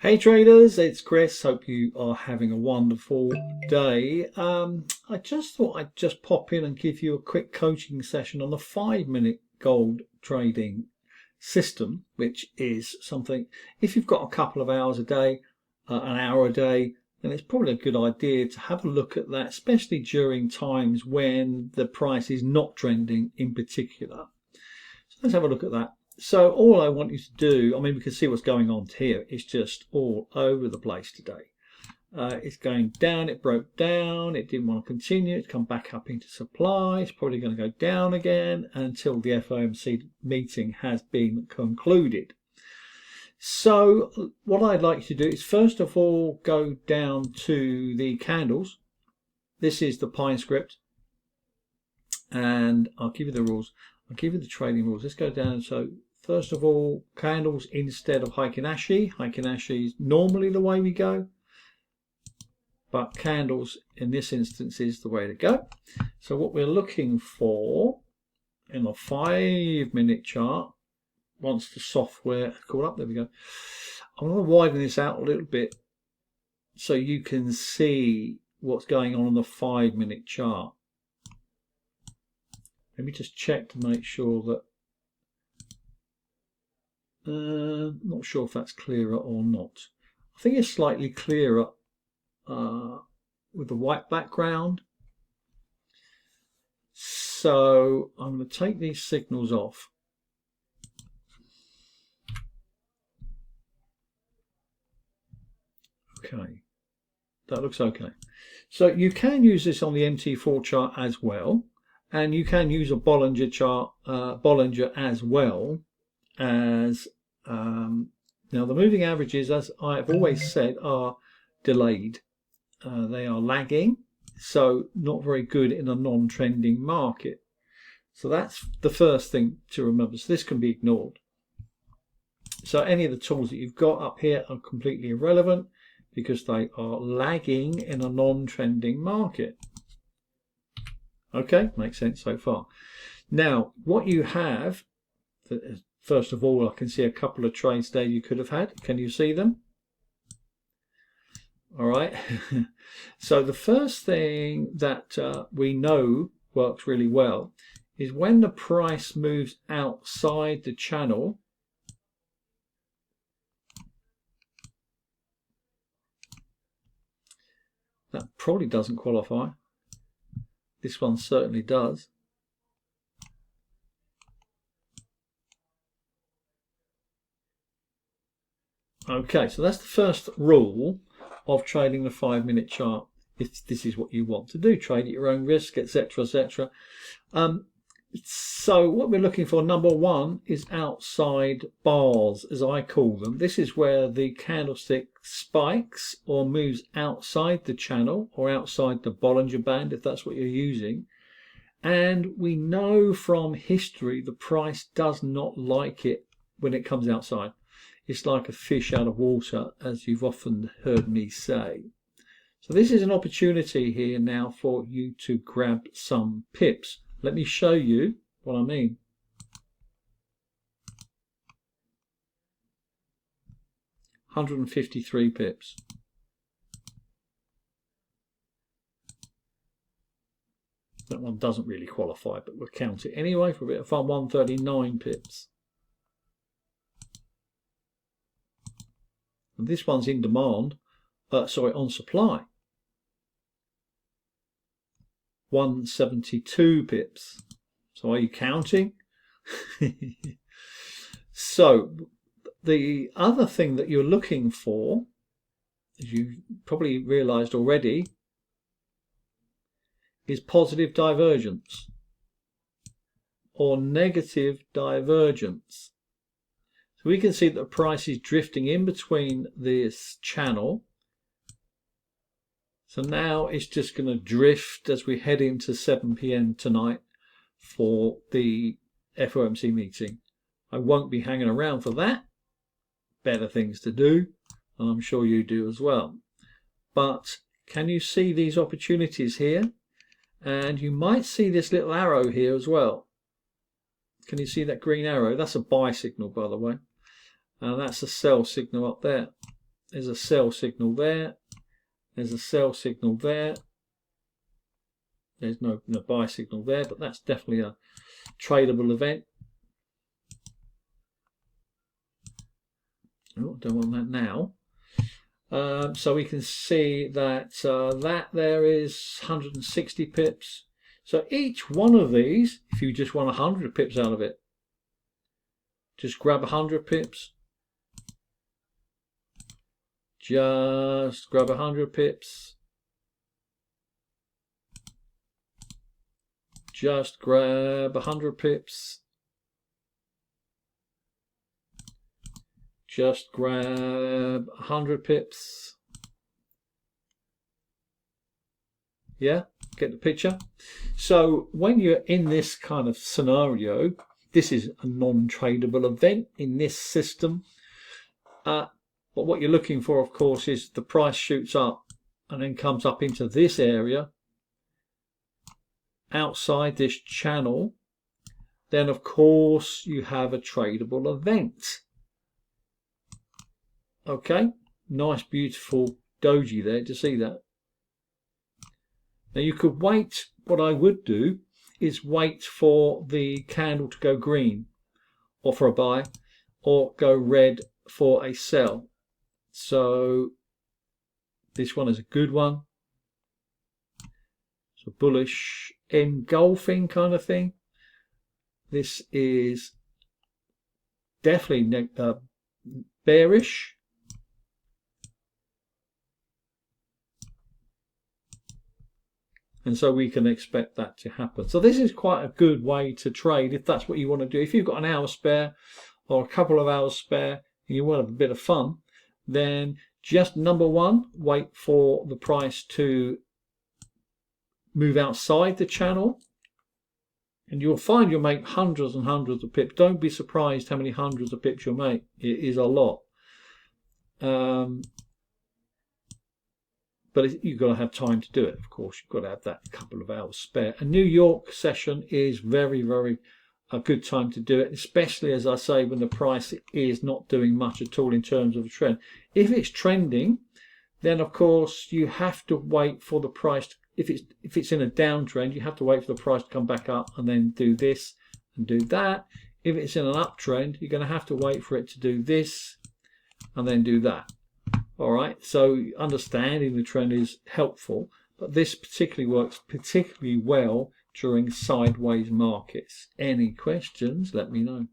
Hey traders, it's Chris. Hope you are having a wonderful day. I just thought I'd just pop in and give you a quick coaching session on the 5-minute gold trading system, which is something, if you've got a couple of hours a day, an hour a day, then it's probably a good idea to have a look at that, especially during times when the price is not trending in particular. So let's have a look at that. So all I want you to do, I mean, we can see what's going on here. It's just all over the place today. It's going down, it broke down, it didn't want to continue, it's come back up into supply, it's probably going to go down again until the FOMC meeting has been concluded. So what I'd like you to do is first of all go down to the candles. This is the Pine script, and I'll give you the rules. I'll give you the trading rules. Let's go down. So first of all, candles instead of Heikin Ashi. Heikin Ashi is normally the way we go, but candles in this instance is the way to go. So what we're looking for in a 5-minute chart, once the software caught up, there we go. I'm going to widen this out a little bit so you can see what's going on the 5-minute chart. Let me just check to make sure that not sure if that's clearer or not. I think it's slightly clearer with the white background. So I'm going to take these signals off. Okay, that looks okay. So you can use this on the MT4 chart as well, and you can use a Bollinger chart, Bollinger as well as now the moving averages, as I've always said, are delayed. They are lagging, so not very good in a non-trending market. So that's the first thing to remember. So this can be ignored. So any of the tools that you've got up here are completely irrelevant because they are lagging in a non-trending market. Okay, makes sense so far. Now, what you have, first of all, I can see a couple of trades there you could have had. Can you see them? All right. So the first thing that we know works really well is when the price moves outside the channel. That probably doesn't qualify. This one certainly does. Okay, so that's the first rule of trading the 5-minute chart. If this is what you want to do, trade at your own risk, etc., etc. So what we're looking for, number one, is outside bars, as I call them. This is where the candlestick spikes or moves outside the channel or outside the Bollinger Band, if that's what you're using. And we know from history the price does not like it when it comes outside. It's like a fish out of water, as you've often heard me say. So this is an opportunity here now for you to grab some pips. Let me show you what I mean. $153 pips. That one doesn't really qualify, but we'll count it anyway for a bit of fun. 139 pips. And this one's in demand, on supply. 172 pips. So are you counting? So the other thing that you're looking for, as you probably realized already, is positive divergence or negative divergence. So we can see that the price is drifting in between this channel. So now it's just going to drift as we head into 7 p.m. tonight for the FOMC meeting. I won't be hanging around for that. Better things to do, and I'm sure you do as well. But can you see these opportunities here? And you might see this little arrow here as well. Can you see that green arrow? That's a buy signal, by the way. And that's a sell signal up there. There's a sell signal there. There's a sell signal there. There's no buy signal there, but that's definitely a tradable event. Oh, I don't want that now. So we can see that that there is 160 pips. So each one of these, if you just want 100 pips out of it, just grab 100 pips. Just grab 100 pips. Just grab 100 pips. Just grab 100 pips. Yeah, get the picture. So when you're in this kind of scenario, this is a non-tradable event in this system. But what you're looking for, of course, is the price shoots up and then comes up into this area outside this channel. Then, of course, you have a tradable event. Okay, nice, beautiful doji there. To see that. Now you could wait. What I would do is wait for the candle to go green, or for a buy, or go red for a sell. So this one is a good one. So bullish engulfing kind of thing. This is definitely bearish. And so we can expect that to happen. So this is quite a good way to trade if that's what you want to do. If you've got an hour spare or a couple of hours spare and you want to have a bit of fun, then just number one, wait for the price to move outside the channel. And you'll find you'll make hundreds and hundreds of pips. Don't be surprised how many hundreds of pips you'll make. It is a lot. But you've got to have time to do it, of course. You've got to have that couple of hours spare. A New York session is very, very a good time to do it, especially, as I say, when the price is not doing much at all in terms of a trend. If it's trending, then, of course, you have to wait for the price to, if it's in a downtrend, you have to wait for the price to come back up and then do this and do that. If it's in an uptrend, you're going to have to wait for it to do this and then do that. All right, so understanding the trend is helpful, but this particularly works particularly well during sideways markets. Any questions, let me know.